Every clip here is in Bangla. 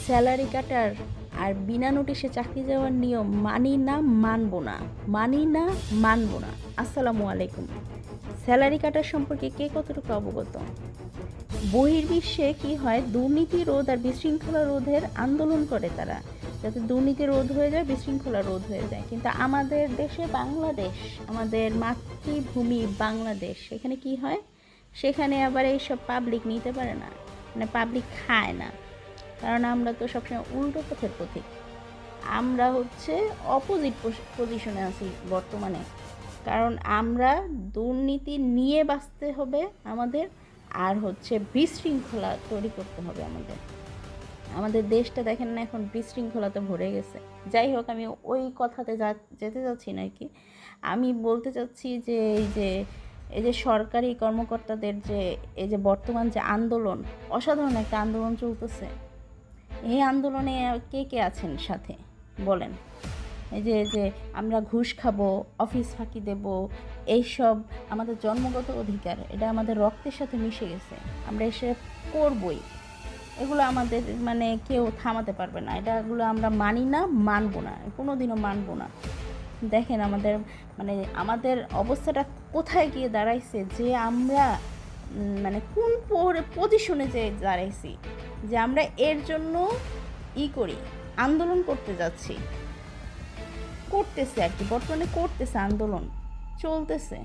স্যালারি কাটার আর বিনা নোটিশে চাকরি যাওয়ার নিয়ম মানি না, মানব না, মানি না, মানব না। আসসালামু আলাইকুম। স্যালারি কাটার সম্পর্কে কে কতটুকু অবগত? বহির্বিশ্বে কি হয়, দুর্নীতি রোধ আর বিশৃঙ্খলা রোধের আন্দোলন করে তারা, যাতে দুর্নীতি রোধ হয়ে যায়, বিশৃঙ্খলা রোধ হয়ে যায়। কিন্তু আমাদের দেশে, বাংলাদেশ, আমাদের মাতৃভূমি বাংলাদেশ, সেখানে কি হয়, সেখানে আবার এইসব পাবলিক নিতে পারে না, মানে পাবলিক খায় না। কারণ আমরা তো সবসময় উল্টো পথের পথিক। আমরা হচ্ছে অপোজিট পজিশনে আছি বর্তমানে। কারণ আমরা দুর্নীতি নিয়ে বাঁচতে হবে আমাদের, আর হচ্ছে বিশৃঙ্খলা তৈরি করতে হবে আমাদের। আমাদের দেশটা দেখেন না এখন বিশৃঙ্খলাতে ভরে গেছে। যাই হোক, আমি ওই কথাতে যেতে চাচ্ছি না কি। আমি বলতে চাচ্ছি যে এই যে সরকারি কর্মকর্তাদের যে এই যে বর্তমান যে আন্দোলন, অসাধারণ একটা আন্দোলন চলতেছে। এই আন্দোলনে কে কে আছেন সাথে বলেন? এই যে আমরা ঘুষ খাবো, অফিস ফাঁকি দেব, এইসব আমাদের জন্মগত অধিকার, এটা আমাদের রক্তের সাথে মিশে গেছে, আমরা এসে করবই। এগুলো আমাদের মানে কেউ থামাতে পারবে না। এগুলো আমরা মানি না, মানবো না, কোনোদিনও মানবো না। দেখেন আমাদের মানে আমাদের অবস্থাটা কোথায় গিয়ে দাঁড়াইছে, যে আমরা মানে কোন পজিশনে যে দাঁড়াইছি, যে আমরা এর জন্য করি, আন্দোলন করতে যাচ্ছি, করতেছে আর কি, বর্তমানে করতেছে, আন্দোলন চলতেছে,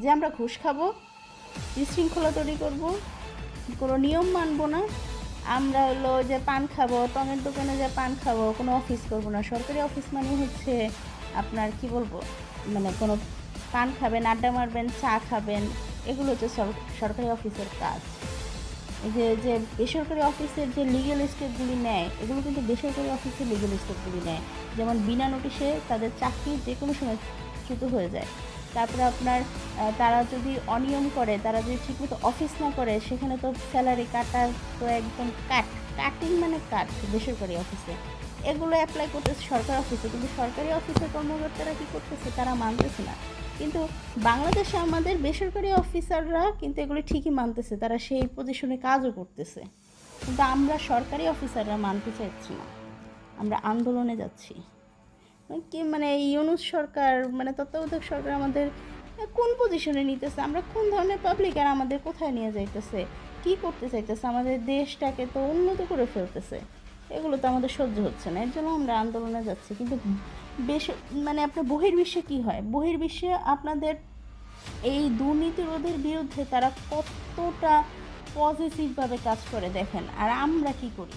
যে আমরা ঘুষ খাবো, বিশৃঙ্খলা তৈরি করবো, কোনো নিয়ম মানবো না, আমরা হলো যে পান খাবো, টঙের দোকানে যে পান খাবো, কোনো অফিস করবো না। সরকারি অফিস মানে হচ্ছে আপনার কি বলবো, মানে কোনো পান খাবেন, আড্ডা মারবেন, চা খাবেন, এগুলো হচ্ছে সরকারি অফিসের কাজ। যে বেসরকারি অফিসের যে লিগ্যাল স্টেপগুলি নেয়, এগুলো কিন্তু বেসরকারি অফিসের লিগ্যাল স্টেপগুলি নেয়। যেমন বিনা নোটিশে তাদের চাকরি যে কোনো সময় চ্যুত হয়ে যায়। তারপরে আপনার তারা যদি অনিয়ম করে, তারা যদি ঠিকমতো অফিস না করে, সেখানে তো স্যালারি কাটার তো একদম কাটিং মানে কাট বেসরকারি অফিসে। এগুলো অ্যাপ্লাই করতেছে সরকারি অফিসে, কিন্তু সরকারি অফিসের কর্মকর্তারা কী করতেছে, তারা মানতেছে না। কিন্তু বাংলাদেশে আমাদের বেসরকারি অফিসাররা কিন্তু এগুলি ঠিকই মানতেছে, তারা সেই পজিশনে কাজও করতেছে। কিন্তু আমরা সরকারি অফিসাররা মানতে চাইছি না, আমরা আন্দোলনে যাচ্ছি। কি মানে ইউনূস সরকার, মানে তত্ত্বাবধায়ক সরকার আমাদের কোন পজিশনে নিতেছে, আমরা কোন ধরনের পাবলিক, আর আমাদের কোথায় নিয়ে যাইতেছে, কি করতে চাইতেছে, আমাদের দেশটাকে তো উন্নত করে ফেলতেছে। এগুলো তো আমাদের সহ্য হচ্ছে না, এর জন্য আমরা আন্দোলনে যাচ্ছি। কিন্তু মানে আপনার বহির্বিশ্বে কী হয়, বহির্বিশ্বে আপনাদের এই দুর্নীতি রোধের বিরুদ্ধে তারা কতটা পজিটিভভাবে কাজ করে দেখেন, আর আমরা কি করি।